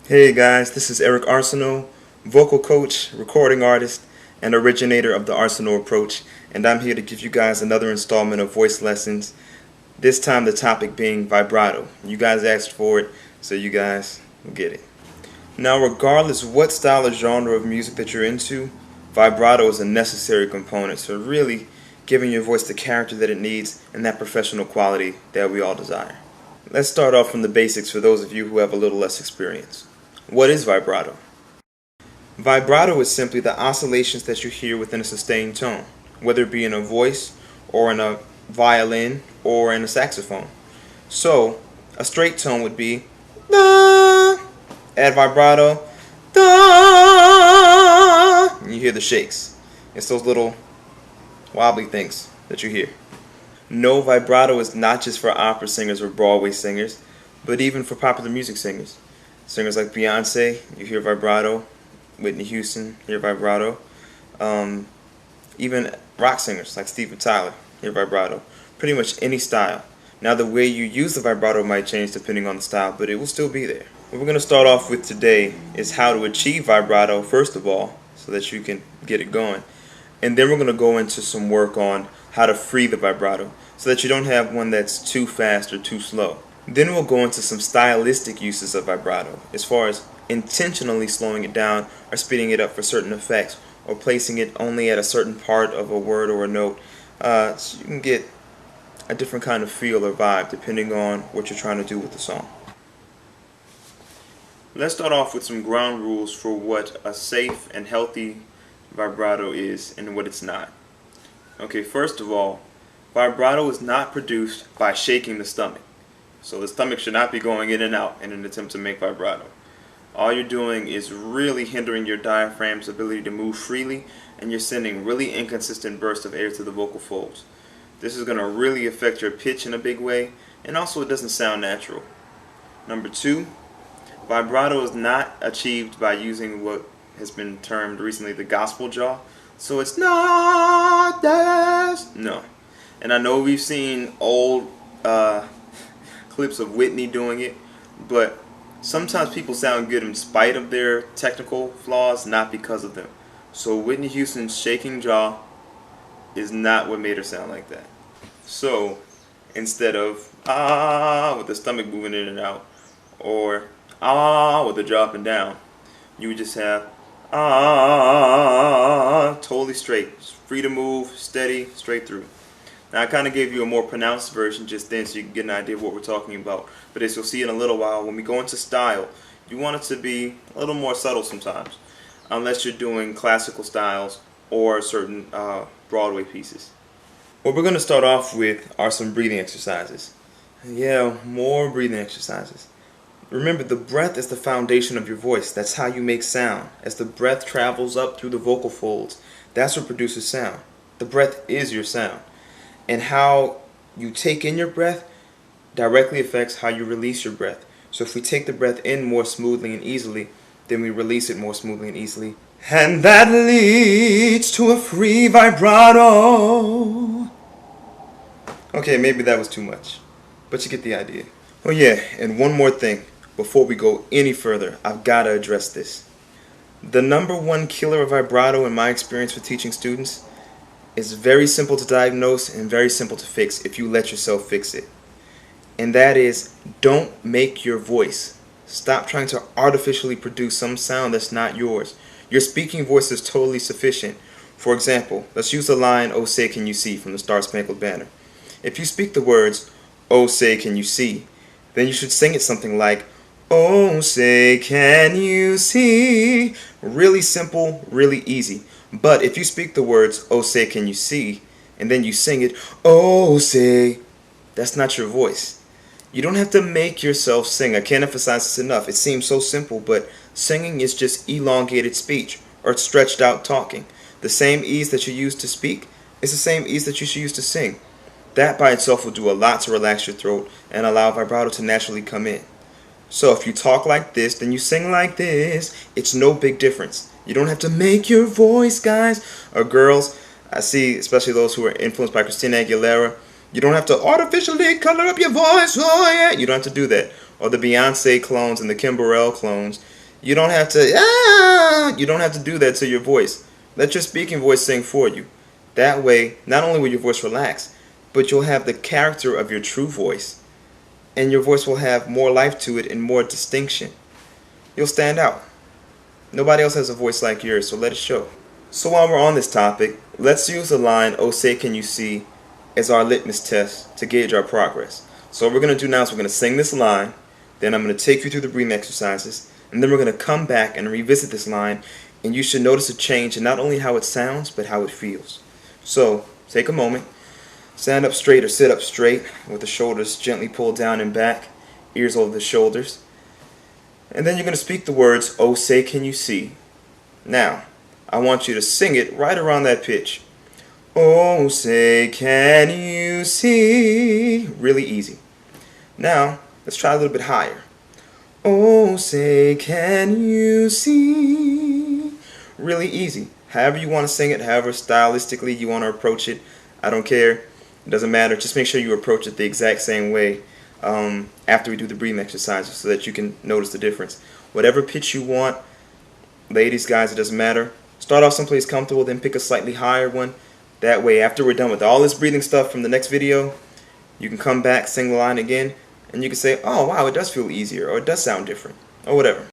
Hey guys, this is Eric Arsenault, vocal coach, recording artist, and originator of the Arsenault approach, and I'm here to give you guys another installment of voice lessons, this time the topic being vibrato. You guys asked for it, so you guys will get it. Now, regardless of what style or genre of music that you're into, vibrato is a necessary component, so really giving your voice the character that it needs and that professional quality that we all desire. Let's start off from the basics for those of you who have a little less experience. What is vibrato? Vibrato is simply the oscillations that you hear within a sustained tone, whether it be in a voice or in a violin or in a saxophone. So, a straight tone would be da. Add vibrato, da. And you hear the shakes. It's those little wobbly things that you hear. No, vibrato is not just for opera singers or Broadway singers, but even for popular music singers. Singers like Beyonce, you hear vibrato. Whitney Houston, hear vibrato. Even rock singers like Steven Tyler, hear vibrato. Pretty much any style. Now the way you use the vibrato might change depending on the style, but it will still be there. What we're going to start off with today is how to achieve vibrato first of all, so that you can get it going. And then we're going to go into some work on how to free the vibrato, so that you don't have one that's too fast or too slow. Then we'll go into some stylistic uses of vibrato, as far as intentionally slowing it down or speeding it up for certain effects, or placing it only at a certain part of a word or a note, so you can get a different kind of feel or vibe depending on what you're trying to do with the song. Let's start off with some ground rules for what a safe and healthy vibrato is and what it's not. Okay, first of all, vibrato is not produced by shaking the stomach. So the stomach should not be going in and out in an attempt to make vibrato. All you're doing is really hindering your diaphragm's ability to move freely, and you're sending really inconsistent bursts of air to the vocal folds. This is going to really affect your pitch in a big way, and also it doesn't sound natural. Number two, vibrato is not achieved by using what has been termed recently the gospel jaw. So it's not this. No. And I know we've seen old clips of Whitney doing it, but sometimes people sound good in spite of their technical flaws, not because of them. So Whitney Houston's shaking jaw is not what made her sound like that. So instead of ah with the stomach moving in and out, or ah with the jaw up and down, you would just have ah totally straight, free to move, steady, straight through. Now I kind of gave you a more pronounced version just then so you can get an idea of what we're talking about. But as you'll see in a little while, when we go into style, you want it to be a little more subtle sometimes. Unless you're doing classical styles or certain Broadway pieces. What we're going to start off with are some breathing exercises. Yeah, more breathing exercises. Remember, the breath is the foundation of your voice. That's how you make sound. As the breath travels up through the vocal folds, that's what produces sound. The breath is your sound. And how you take in your breath directly affects how you release your breath. So if we take the breath in more smoothly and easily, then we release it more smoothly and easily. And that leads to a free vibrato. Okay, maybe that was too much, but you get the idea. Oh yeah, and one more thing. Before we go any further, I've got to address this. The number one killer of vibrato in my experience with teaching students is very simple to diagnose and very simple to fix if you let yourself fix it. And that is, don't make your voice. Stop trying to artificially produce some sound that's not yours. Your speaking voice is totally sufficient. For example, let's use the line, "Oh say can you see," from the Star Spangled Banner. If you speak the words, "Oh say can you see," then you should sing it something like, "Oh say can you see." Really simple, really easy. But if you speak the words, "Oh say can you see," and then you sing it, "Oh say," that's not your voice. You don't have to make yourself sing. I can't emphasize this enough. It seems so simple, but singing is just elongated speech or stretched out talking. The same ease that you use to speak is the same ease that you should use to sing. That by itself will do a lot to relax your throat and allow vibrato to naturally come in. So if you talk like this, then you sing like this. It's no big difference. You don't have to make your voice, guys or girls. I see, especially those who are influenced by Christina Aguilera, you don't have to artificially color up your voice. Oh yeah, you don't have to do that. Or the Beyonce clones and the Kim Burrell clones. You don't have to you don't have to do that to your voice. Let your speaking voice sing for you. That way, not only will your voice relax, but you'll have the character of your true voice, and your voice will have more life to it and more distinction. You'll stand out. Nobody else has a voice like yours, so let it show. So while we're on this topic, let's use the line, "Oh say can you see," as our litmus test to gauge our progress. So what we're going to do now is we're going to sing this line, then I'm going to take you through the breathing exercises, and then we're going to come back and revisit this line, and you should notice a change in not only how it sounds, but how it feels. So take a moment, stand up straight or sit up straight with the shoulders gently pulled down and back, ears over the shoulders. And then you're going to speak the words, "Oh say can you see." Now, I want you to sing it right around that pitch. Oh say can you see. Really easy. Now, let's try a little bit higher. Oh say can you see. Really easy. However you want to sing it, however stylistically you want to approach it, I don't care. It doesn't matter. Just make sure you approach it the exact same way after we do the breathing exercises so that you can notice the difference. Whatever pitch you want, ladies, guys, it doesn't matter. Start off someplace comfortable, then pick a slightly higher one. That way, after we're done with all this breathing stuff from the next video, you can come back, sing the line again, and you can say, "Oh wow, it does feel easier," or "It does sound different," or whatever.